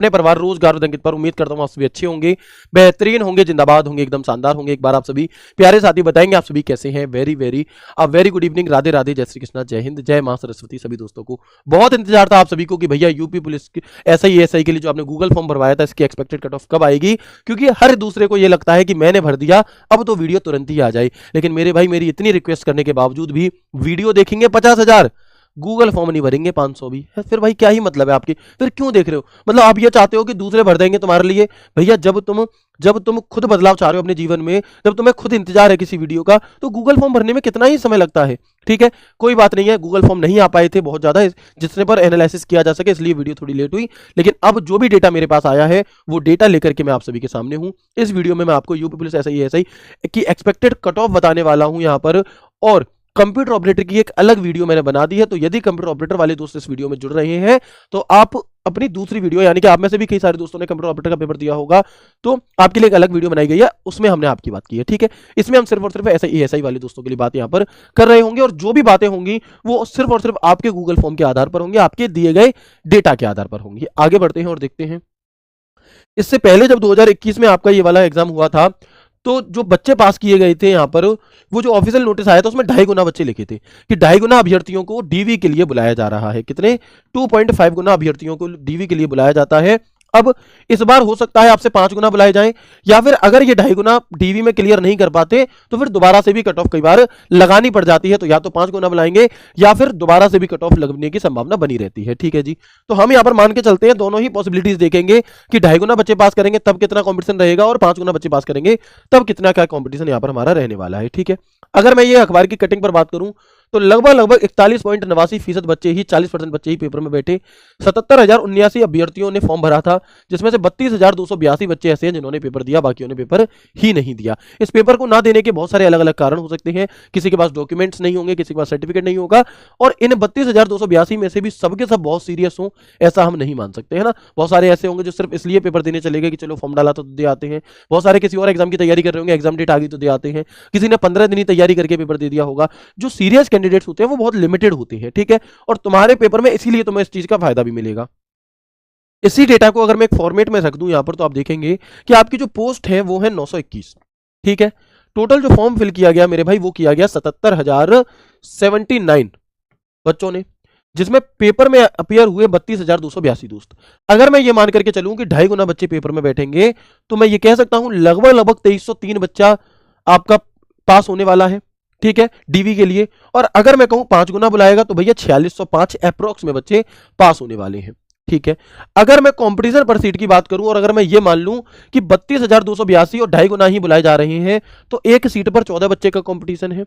अपने परिवार रोजगार और अंकित पर उम्मीद करता हूँ आप सभी अच्छे होंगे, बेहतरीन होंगे, जिंदाबाद होंगे, एकदम शानदार होंगे। एक बार आप सभी प्यारे साथी बताएंगे आप सभी कैसे हैं। Very good evening, Radhe Radhe, जय श्री कृष्णा, जय हिंद, जय मां सरस्वती। सभी दोस्तों को बहुत इंतजार था आप सभी को कि भैया यूपी पुलिस की एसआई के लिए जो आपने गूगल फॉर्म भरवाया था इसकी एक्सपेक्टेड कट ऑफ कब आएगी, क्योंकि हर दूसरे को ये लगता है कि मैंने भर दिया अब तो वीडियो तुरंत ही आ जाए। लेकिन मेरे भाई मेरी इतनी रिक्वेस्ट करने के बावजूद भी वीडियो देखेंगे 50,000, गूगल फॉर्म नहीं भरेंगे 500 भी है। फिर भाई क्या ही मतलब है आपकी, फिर क्यों देख रहे हो? मतलब आप ये चाहते हो कि दूसरे भर देंगे तुम्हारे लिए? भैया जब तुम खुद बदलाव चाह रहे हो अपने जीवन में, जब तुम्हें खुद इंतजार है किसी वीडियो का, तो गूगल फॉर्म भरने में कितना ही समय लगता है। ठीक है, कोई बात नहीं है, गूगल फॉर्म नहीं आ पाए थे बहुत ज्यादा जिसने पर एनालिसिस किया जा सके, इसलिए वीडियो थोड़ी लेट हुई। लेकिन अब जो भी डेटा मेरे पास आया है वो डेटा लेकर के मैं आप सभी के सामने हूं। इस वीडियो में मैं आपको यूपी पुलिस एसआई की एक्सपेक्टेड कट ऑफ बताने वाला हूं यहां पर, और कंप्यूटर ऑपरेटर की एक अलग वीडियो मैंने बना दी है। तो यदि कंप्यूटर ऑपरेटर वाले दोस्त इस वीडियो में जुड़ रहे हैं तो आप अपनी दूसरी वीडियो, यानी कि आप में से भी कई सारे दोस्तों ने कंप्यूटर ऑपरेटर का पेपर दिया होगा, तो आपके लिए एक अलग वीडियो बनाई गई है, उसमें हमने आपकी बात की है। ठीक है, इसमें हम सिर्फ और सिर्फ एसआई वाले दोस्तों के लिए बात यहां पर कर रहे होंगे, और जो भी बातें होंगी वो सिर्फ और सिर्फ आपके गूगल फॉर्म के आधार पर होंगी, आपके दिए गए डेटा के आधार पर होंगी। आगे बढ़ते हैं और देखते हैं। इससे पहले जब 2021 में आपका ये वाला एग्जाम हुआ था, तो जो बच्चे पास किए गए थे यहाँ पर, वो जो ऑफिशियल नोटिस आया था उसमें 2.5 गुना बच्चे लिखे थे कि 2.5 गुना अभ्यर्थियों को डीवी के लिए बुलाया जा रहा है। कितने? 2.5 गुना अभ्यर्थियों को डीवी के लिए बुलाया जाता है। अब इस बार हो सकता है आपसे 5 गुना बुलाए जाएं, या फिर अगर ये 2.5 गुना डीवी में क्लियर नहीं कर पाते तो फिर दोबारा से भी कट ऑफ कई बार लगानी पड़ जाती है। तो या तो 5 गुना बुलाएंगे या फिर दोबारा से भी कट ऑफ लगने की संभावना बनी रहती है। ठीक है जी, तो हम यहां पर मान के चलते हैं, दोनों ही पॉसिबिलिटीज देखेंगे कि 2.5 गुना बच्चे पास करेंगे तब कितना कॉम्पिटिशन रहेगा, और 5 गुना बच्चे पास करेंगे तब कितना क्या कॉम्पिटिशन यहां पर हमारा रहने वाला है। ठीक है, अगर मैं ये अखबार की कटिंग पर बात करूं तो लगभग 41.89% बच्चे ही, 40% बच्चे ही पेपर में बैठे। 77,079 अभ्यर्थियों ने फॉर्म भरा था, जिसमें से 32,282 बच्चे ऐसे हैं जिन्होंने पेपर दिया, बाकियों ने पेपर ही नहीं दिया। इस पेपर को ना देने के बहुत सारे अलग अलग कारण हो सकते हैं। किसी के पास डॉक्यूमेंट्स नहीं होंगे, किसी के पास सर्टिफिकेट नहीं होगा, और इन 32,282 में से भी सबके सब बहुत सीरियस हों ऐसा हम नहीं मान सकते, है ना। बहुत सारे ऐसे होंगे जो सिर्फ इसलिए पेपर देने चले गए कि चलो फॉर्म डाला तो दे आते हैं। बहुत सारे किसी और एग्जाम की तैयारी कर रहे होंगे, एग्जाम डेट आ गई तो दे आते हैं। किसी ने 15 दिन ही तैयारी करके पेपर दे दिया होगा। जो सीरियस कैंडिडेट्स होते हैं वो बहुत लिमिटेड होते हैं। ठीक है, और तुम्हारे पेपर में इसीलिए तुम्हें इस चीज का फायदा भी मिलेगा। इसी डेटा को अगर मैं एक फॉर्मेट में रख दूं यहां पर, तो आप देखेंगे कि आपकी जो पोस्ट है वो है 921। ठीक है, टोटल जो फॉर्म फिल किया गया मेरे भाई वो किया गया 77,079 बच्चों ने, जिसमें पेपर में अपीयर हुए 32,282 दोस्त। अगर मैं ये मान करके चलूं कि 2.5 गुना बच्चे पेपर में बैठेंगे तो मैं ये कह सकता हूं लगभग 2303 बच्चा आपका पास होने वाला है। ठीक है, डीवी के लिए। और अगर मैं कहूं 5 गुना बुलाएगा तो भैया 4605 अप्रोक्स में बच्चे पास होने वाले हैं। ठीक है, अगर मैं कंपटीशन पर सीट की बात करूं और अगर मैं ये मान लूं कि 32,282 और 2.5 गुना ही बुलाए जा रहे हैं, तो एक सीट पर 14 बच्चे का कंपटीशन है।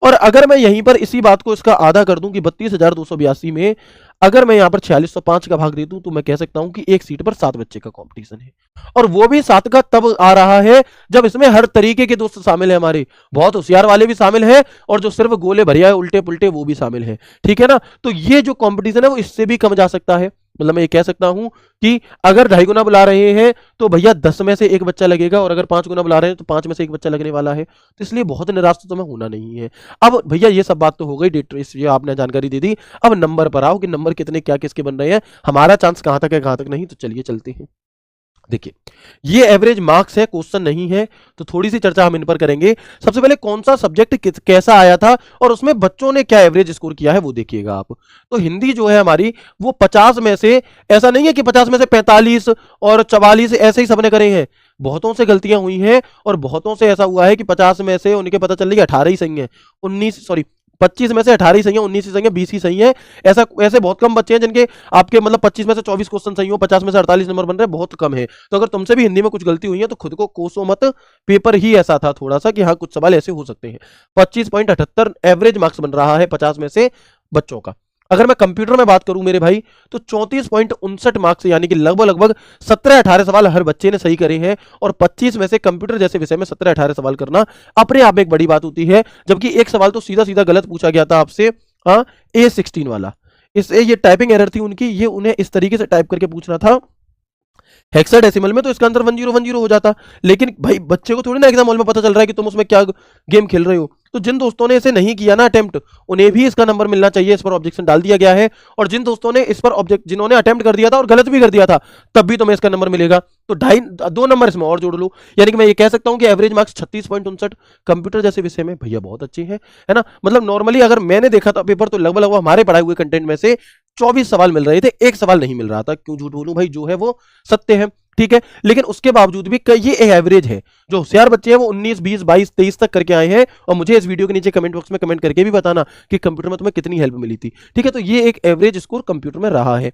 और अगर मैं यहीं पर इसी बात को इसका आधा कर दूं कि 32,282 में अगर मैं यहां पर 4605 का भाग दे दूं, तो मैं कह सकता हूं कि एक सीट पर 7 बच्चे का कंपटीशन है। और वो भी 7 का तब आ रहा है जब इसमें हर तरीके के दोस्त शामिल है, हमारे बहुत होशियार वाले भी शामिल है, और जो सिर्फ गोले भरिया है उल्टे पुल्टे वो भी शामिल है। ठीक है ना, तो ये जो कंपटीशन है वो इससे भी कम जा सकता है। मतलब मैं ये कह सकता हूं कि अगर 2.5 गुना बुला रहे हैं तो भैया 10 में से एक बच्चा लगेगा, और अगर 5 गुना बुला रहे हैं तो 5 में से एक बच्चा लगने वाला है। तो इसलिए बहुत निराश तो तुम्हें होना नहीं है। अब भैया ये सब बात तो हो गई, डेट ये आपने जानकारी दे दी। अब नंबर पर आओ कि नंबर कितने क्या किसके बन रहे हैं, हमारा चांस कहां तक है कहां तक नहीं। तो चलिए चलते हैं। देखिए, ये एवरेज मार्क्स है, क्वेश्चन नहीं है, तो थोड़ी सी चर्चा हम इन पर करेंगे। सबसे पहले कौन सा सब्जेक्ट कैसा आया था और उसमें बच्चों ने क्या एवरेज स्कोर किया है वो देखिएगा आप। तो हिंदी जो है हमारी वो 50 में से, ऐसा नहीं है कि 50 में से 45 और 44 ऐसे ही सबने करे हैं, बहुतों से गलतियां हुई हैं, और बहुतों से ऐसा हुआ है कि 50 में से उनके पता चल रही है 18 ही सही है, 25 में से 18 ही सही है, 19 ही सही है, 20 ही सही है। ऐसे बहुत कम बच्चे हैं जिनके आपके मतलब 25 में से 24 क्वेश्चन सही हो, 50 में से 48 नंबर बन रहे हैं, बहुत कम है। तो अगर तुमसे भी हिंदी में कुछ गलती हुई है तो खुद को कोसो मत, पेपर ही ऐसा था थोड़ा सा कि हाँ कुछ सवाल ऐसे हो सकते हैं। 25.78 एवरेज मार्क्स बन रहा है 50 में से बच्चों का। अगर मैं कंप्यूटर में बात करूं मेरे भाई तो 34.59 मार्क्स, यानी कि लगभग 17-18 सवाल हर बच्चे ने सही करे हैं, और 25 में से कंप्यूटर जैसे विषय में 17-18 सवाल करना अपने आप में एक बड़ी बात होती है। जबकि एक सवाल तो सीधा सीधा गलत पूछा गया था आपसे, हाँ A16 वाला, इससे ये टाइपिंग एरर थी उनकी, ये उन्हें इस तरीके से टाइप करके पूछना था हेक्साडेसिमल में, तो इसका आंसर 1010 हो जाता। लेकिन भाई बच्चे को थोड़ी ना एग्जाम हॉल में पता चल रहा है कि तुम उसमें क्या गेम खेल रहे हो, तो जिन दोस्तों ने इसे नहीं किया ना अटेम्प्ट, उन्हें भी इसका नंबर मिलना चाहिए, इस पर ऑब्जेक्शन डाल दिया गया है। और जिन दोस्तों ने इस पर ऑब्जेक्ट जिन्होंने अटेम्प्ट कर दिया था और गलत भी कर दिया था, तब भी तुम्हें इसका नंबर मिलेगा। तो 2 नंबर इसमें और जोड़ लो, यानी कि मैं ये कह सकता हूं कि एवरेज मार्क्स 36.59 कंप्यूटर जैसे विषय में भैया बहुत अच्छे हैं, है ना। मतलब नॉर्मली अगर मैंने देखा था पेपर तो लगभग हमारे पढ़ाए हुए कंटेंट में से 24 सवाल मिल रहे थे, एक सवाल नहीं मिल रहा था। क्यों झूठ बोलूं भाई, जो है वो सत्य है, ठीक है। लेकिन उसके बावजूद भी ये एक एवरेज है। जो होशियार बच्चे हैं वो 19, 20, 22, 23 तक करके आए हैं। और मुझे इस वीडियो के नीचे कमेंट बॉक्स में कमेंट करके भी बताना कि कंप्यूटर में तुम्हें कितनी हेल्प मिली थी, ठीक है। तो ये एक एवरेज स्कोर कंप्यूटर में रहा है।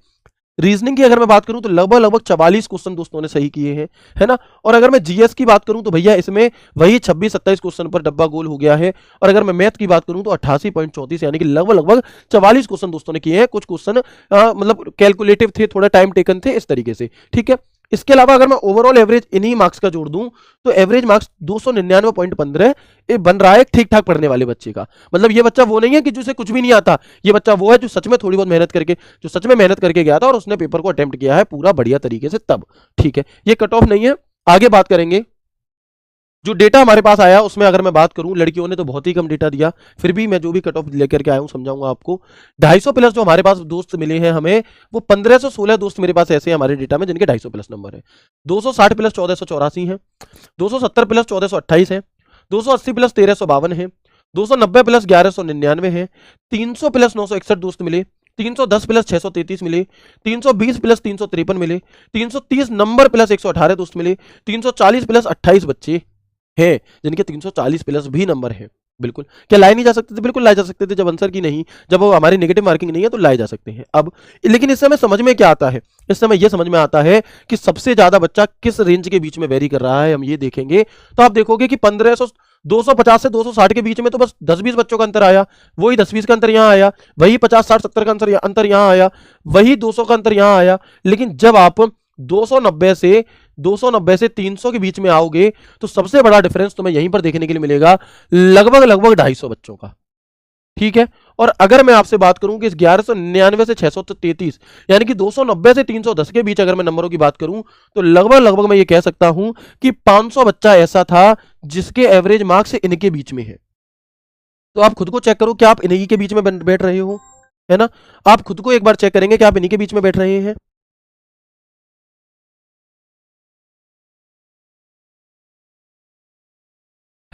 रीजनिंग की अगर मैं बात करूं तो लगभग 44 क्वेश्चन दोस्तों ने सही किए हैं, है ना। और अगर मैं जीएस की बात करूं तो भैया इसमें वही 26-27 क्वेश्चन पर डब्बा गोल हो गया है। और अगर मैं मैथ की बात करूं तो 88.34, यानी कि लगभग 44 क्वेश्चन दोस्तों ने किए हैं। कुछ क्वेश्चन मतलब कैलकुलेटिव थे, थोड़ा टाइम टेकन थे, इस तरीके से, ठीक है। इसके अलावा अगर मैं ओवरऑल एवरेज इन्हीं मार्क्स का जोड़ दूं तो एवरेज मार्क्स 299.15 ये बन रहा है ठीक ठाक पढ़ने वाले बच्चे का। मतलब ये बच्चा वो नहीं है कि जिसे कुछ भी नहीं आता, ये बच्चा वो है जो सच में थोड़ी बहुत मेहनत करके, जो सच में मेहनत करके गया था और उसने पेपर को अटेम्प्ट किया है पूरा बढ़िया तरीके से तब, ठीक है। ये कट ऑफ नहीं है। आगे बात करेंगे, जो डेटा हमारे पास आया उसमें अगर मैं बात करूं, लड़कियों ने तो बहुत ही कम डेटा दिया, फिर भी मैं जो भी कट ऑफ लेकर के आया हूं समझाऊंगा आपको। 250 प्लस जो हमारे पास दोस्त मिले हैं हमें, वो 1516 दोस्त मेरे पास ऐसे हैं हमारे डेटा में जिनके 250 प्लस नंबर है। 260 प्लस 1484 है, 270 प्लस 1428 है, 280 प्लस 1352 है, 290 प्लस 1199 है, 300 प्लस 961 दोस्त मिले, 310 प्लस 633 मिले, 320 प्लस 353 मिले, 330 नंबर प्लस 118 दोस्त मिले, 340 प्लस 28 बच्चे हैं जिनके 340 प्लस भी नंबर है। बिल्कुल, क्या लाए नहीं जा सकते थे? बिल्कुल लाए जा सकते थे। जब आंसर की नहीं, जब वो हमारी नेगेटिव मार्किंग नहीं है तो लाए जा सकते हैं। अब लेकिन इस समय समझ में क्या आता है, इस समय ये समझ में आता है कि सबसे ज्यादा बच्चा किस रेंज के बीच में वेरी कर रहा है। हम ये देखेंगे तो आप देखोगे कि 250 से 260 के बीच में तो बस 10-20 बच्चों का अंतर आया, वही 10-20 का अंतर यहाँ आया, वही 50-60-70 का अंतर यहाँ आया, वही 200 का अंतर यहाँ आया। लेकिन जब आप 290 से 300 के बीच में आओगे तो सबसे बड़ा डिफरेंस तुम्हें यहीं पर देखने के लिए मिलेगा, लगभग 250 बच्चों का, ठीक है। और अगर मैं आपसे बात करूं कि इस 1199 से 633, यानी कि 290 से 310 के बीच अगर मैं नंबरों की बात करूं तो लगभग मैं ये कह सकता हूं कि 500 बच्चा ऐसा था जिसके एवरेज मार्क्स इनके बीच में है। तो आप खुद को चेक करो कि आप इन्हीं के बीच में बैठ रहे हो, है ना। आप खुद को एक बार चेक करेंगे कि आप इन्हीं के बीच में बैठ रहे हैं,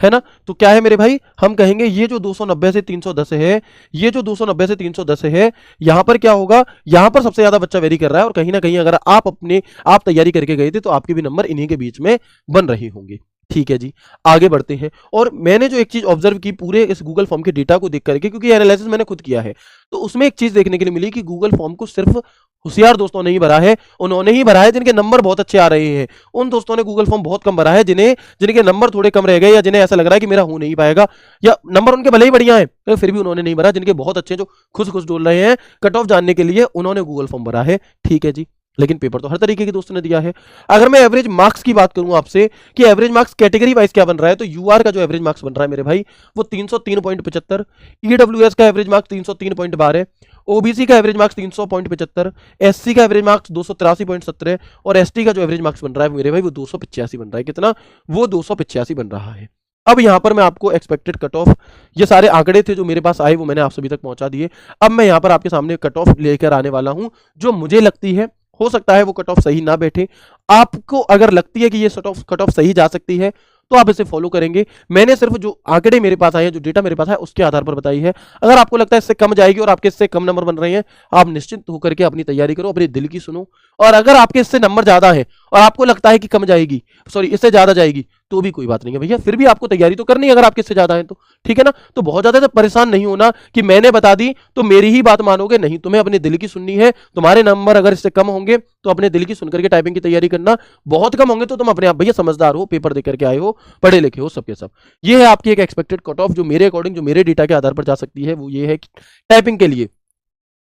है ना। तो क्या है मेरे भाई, हम कहेंगे ये जो 290 से 310 है, ये जो 290 से 310 है, यहां पर क्या होगा, यहां पर सबसे ज्यादा बच्चा वेरी कर रहा है। और कहीं ना कहीं अगर आप तैयारी करके गए थे तो आपके भी नंबर इन्हीं के बीच में बन रहे होंगे, ठीक है जी। आगे बढ़ते हैं। और मैंने जो एक चीज ऑब्जर्व की पूरे इस गूगल फॉर्म के डेटा को देख करके, क्योंकि एनालिसिस मैंने खुद किया है, तो उसमें एक चीज देखने के लिए मिली कि गूगल फॉर्म को सिर्फ होशियार दोस्तों ने ही भरा है, उन्होंने ही भरा है जिनके नंबर बहुत अच्छे आ रहे हैं। उन दोस्तों ने गूगल फॉर्म बहुत कम भरा है जिनके नंबर थोड़े कम रह गए, या जिन्हें ऐसा लग रहा है कि मेरा हो नहीं पाएगा, या नंबर उनके भले ही बढ़िया है तो फिर भी उन्होंने नहीं भरा। जिनके बहुत अच्छे, जो खुश खुश डोल रहे हैं कट ऑफ जानने के लिए, उन्होंने गूगल फॉर्म भरा है, ठीक है जी। लेकिन पेपर तो हर तरीके के दोस्तों ने दिया है। अगर मैं एवरेज मार्क्स की बात करूं आपसे कि एवरेज मार्क्स कैटेगरी वाइज क्या बन रहा है, तो यूआर का जो एवरेज मार्क्स बन रहा है मेरे भाई वो 303.75, ईडब्ल्यूएस का एवरेज मार्क्स 303.12, ओबीसी का एवरेज मार्क्स 300.75, एससी का एवरेज मार्क्स 283.17 और एसटी का जो एवरेज मार्क्स बन रहा है मेरे भाई वो 285 बन रहा है। कितना? वो 285 बन रहा है। अब यहां पर मैं आपको एक्सपेक्टेड कट ऑफ, ये सारे आंकड़े थे जो मेरे पास आए वो मैंने आप सभी तक पहुंचा दिए। अब मैं यहां पर आपके सामने कट ऑफ लेकर आने वाला हूं जो मुझे लगती है, हो सकता है वो कट ऑफ सही ना बैठे। आपको अगर लगती है कि ये कट ऑफ सही जा सकती है तो आप इसे फॉलो करेंगे। मैंने सिर्फ जो आंकड़े मेरे पास आए हैं, जो डेटा मेरे पास है, उसके आधार पर बताई है। अगर आपको लगता है इससे कम जाएगी और आपके इससे कम नंबर बन रहे हैं, आप निश्चिंत होकर के अपनी तैयारी करो, अपने दिल की सुनो। और अगर आपके इससे नंबर ज्यादा है और आपको लगता है कि कम जाएगी, सॉरी इससे ज्यादा जाएगी, तो भी कोई बात नहीं है भैया, फिर भी आपको तैयारी तो करनी है अगर आपके इससे ज्यादा है तो, ठीक है ना। तो बहुत ज्यादा परेशान नहीं होना कि मैंने बता दी तो मेरी ही बात मानोगे, नहीं, तुम्हें अपने दिल की सुननी है। तुम्हारे नंबर अगर इससे कम होंगे तो अपने दिल की सुनकर के टाइपिंग की तैयारी करना, बहुत कम होंगे तो तुम अपने आप भैया समझदार हो, पेपर देकर के आए हो, पढ़े लिखे हो, सबके सब। ये है आपकी एक एक्सपेक्टेड कट ऑफ जो मेरे अकॉर्डिंग, जो मेरे डेटा के आधार पर जा सकती है, वो ये है कि टाइपिंग के लिए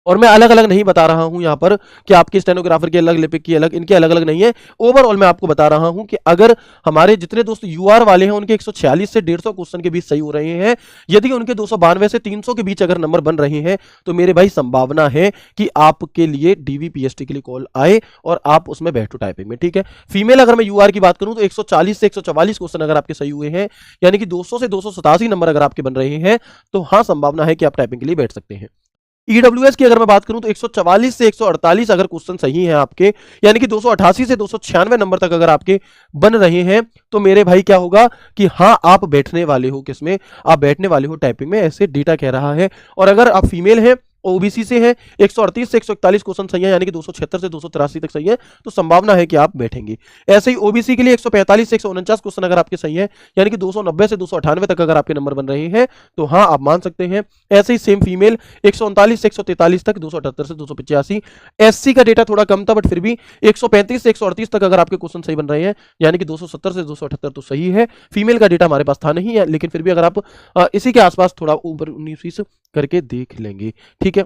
और मैं अलग अलग नहीं बता रहा हूं यहां पर कि आपके स्टेनोग्राफर की अलग, लिपिक की अलग, इनके अलग अलग नहीं है। ओवरऑल मैं आपको बता रहा हूं कि अगर हमारे जितने दोस्त यूआर वाले हैं उनके 146 से 150 क्वेश्चन के बीच सही हो रहे हैं, यदि उनके 292 से 300 के बीच अगर नंबर बन रहे हैं, तो मेरे भाई संभावना है कि आपके लिए डीवीपीएसटी के लिए कॉल आए और आप उसमें बैठो टाइपिंग में। ठीक है, फीमेल अगर मैं यूआर की बात करूं तो 140 से 144 क्वेश्चन अगर आपके सही हुए हैं, यानी कि 200 से 287 नंबर अगर आपके बन रहे हैं, तो हाँ संभावना है कि आप टाइपिंग के लिए बैठ सकते हैं। ईडब्ल्यूएस की अगर मैं बात करूं तो 144 से 148 अगर क्वेश्चन सही हैं आपके, यानी कि 288 से 296 नंबर तक अगर आपके बन रहे हैं, तो मेरे भाई क्या होगा कि हाँ आप बैठने वाले हो, किसमें आप बैठने वाले हो टाइपिंग में, ऐसे डेटा कह रहा है। और अगर आप फीमेल हैं, ओबीसी से हैं, 138 से 141 क्वेश्चन सही है, यानी कि 276 से 283 तक सही है, तो संभावना है कि आप बैठेंगे। ऐसे ही ओबीसी के लिए 145 से 149 क्वेश्चन अगर आपके सही है, यानी कि 290 से 298 तक अगर आपके नंबर बन रहे हैं, तो हाँ आप मान सकते हैं। ऐसे ही सेम फीमेल 139 से 143 तक, 278 से 285। एससी का डेटा थोड़ा कम था बट फिर भी 135 से 138 तक अगर आपके क्वेश्चन सही बन रहे हैं, यानी कि 270 से 278 तो सही है। फीमेल का डेटा हमारे पास था नहीं है, लेकिन फिर भी अगर आप इसी के आसपास थोड़ा ऊपर 19-20 करके देख लेंगे। ठीक है,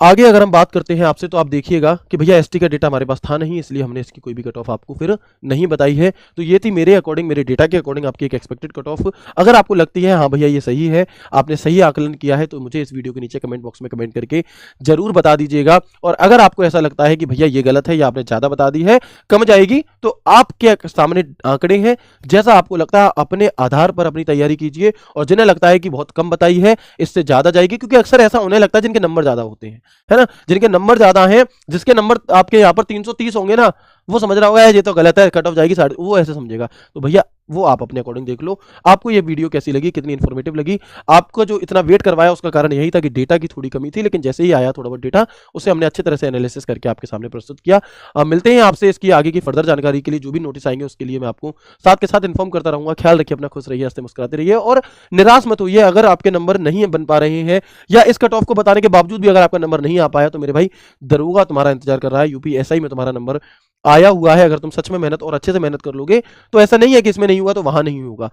आगे अगर हम बात करते हैं आपसे, तो आप देखिएगा कि भैया एसटी का डेटा हमारे पास था नहीं, इसलिए हमने इसकी कोई भी कट ऑफ आपको फिर नहीं बताई है। तो ये थी मेरे अकॉर्डिंग, मेरे डेटा के अकॉर्डिंग आपकी एक एक्सपेक्टेड कट ऑफ। अगर आपको लगती है हाँ भैया ये सही है, आपने सही आकलन किया है, तो मुझे इस वीडियो के नीचे कमेंट बॉक्स में कमेंट करके जरूर बता दीजिएगा। और अगर आपको ऐसा लगता है कि भैया ये गलत है या आपने ज्यादा बता दी है, कम जाएगी, तो आपके सामने आंकड़े हैं, जैसा आपको लगता है अपने आधार पर अपनी तैयारी कीजिए। और जिन्हें लगता है कि बहुत कम बताई है, इससे ज्यादा जाएगी, क्योंकि अक्सर ऐसा होने लगता है जिनके नंबर ज्यादा होते हैं, है ना, जिनके नंबर ज्यादा हैं, जिसके नंबर आपके यहाँ पर 330 होंगे ना, वो समझ रहा होगा ये तो गलत है, कट ऑफ जाएगी 60, वो ऐसे समझेगा। तो भैया वो आप अपने अकॉर्डिंग देख लो। आपको ये वीडियो कैसी लगी, कितनी इन्फॉर्मेटिव लगी? आपको जो इतना वेट करवाया उसका कारण यही था कि डेटा की थोड़ी कमी थी, लेकिन जैसे ही आया थोड़ा बहुत डेटा, उसे हमने अच्छी तरह से एनालिसिस करके आपके सामने प्रस्तुत किया। मिलते हैं आपसे इसकी आगे की फर्दर जानकारी के लिए, जो भी नोटिस आएंगे उसके लिए मैं आपको साथ के साथ इन्फॉर्म करता रहूंगा। ख्याल रखिए अपना, खुश रहिए, हंसते मुस्कुराते रहिए और निराश मत होइए। अगर आपके नंबर नहीं बन पा रहे हैं या इस कट ऑफ को बताने के बावजूद भी अगर आपका नंबर नहीं आ पाया, तो मेरे भाई दरोगा तुम्हारा इंतजार कर रहा है, यूपीएसआई में तुम्हारा नंबर आया हुआ है। अगर तुम सच में मेहनत और अच्छे से मेहनत कर लोगे, तो ऐसा नहीं है कि इसमें नहीं हुआ तो वहां नहीं होगा।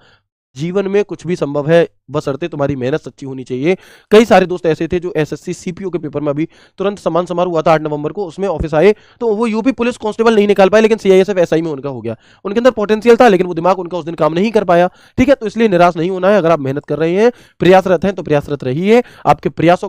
जीवन में कुछ भी संभव है, बशर्ते तुम्हारी मेहनत सच्ची होनी चाहिए। कई सारे दोस्त ऐसे थे जो एसएससी सीपीओ के पेपर में अभी तुरंत सम्मान समारोह हुआ था 8 नवंबर को, उसमें ऑफिस आए, तो वो यूपी पुलिस कांस्टेबल नहीं निकाल पाए, लेकिन सीआईएसएफ एसआई में उनका हो गया। उनके अंदर पोटेंशियल था, लेकिन वो दिमाग उनका उस दिन काम नहीं कर पाया। ठीक है, तो इसलिए निराश नहीं होना है। अगर आप मेहनत कर रहे हैं, प्रयासरत हैं, तो प्रयासरत रहिए। आपके प्रयासों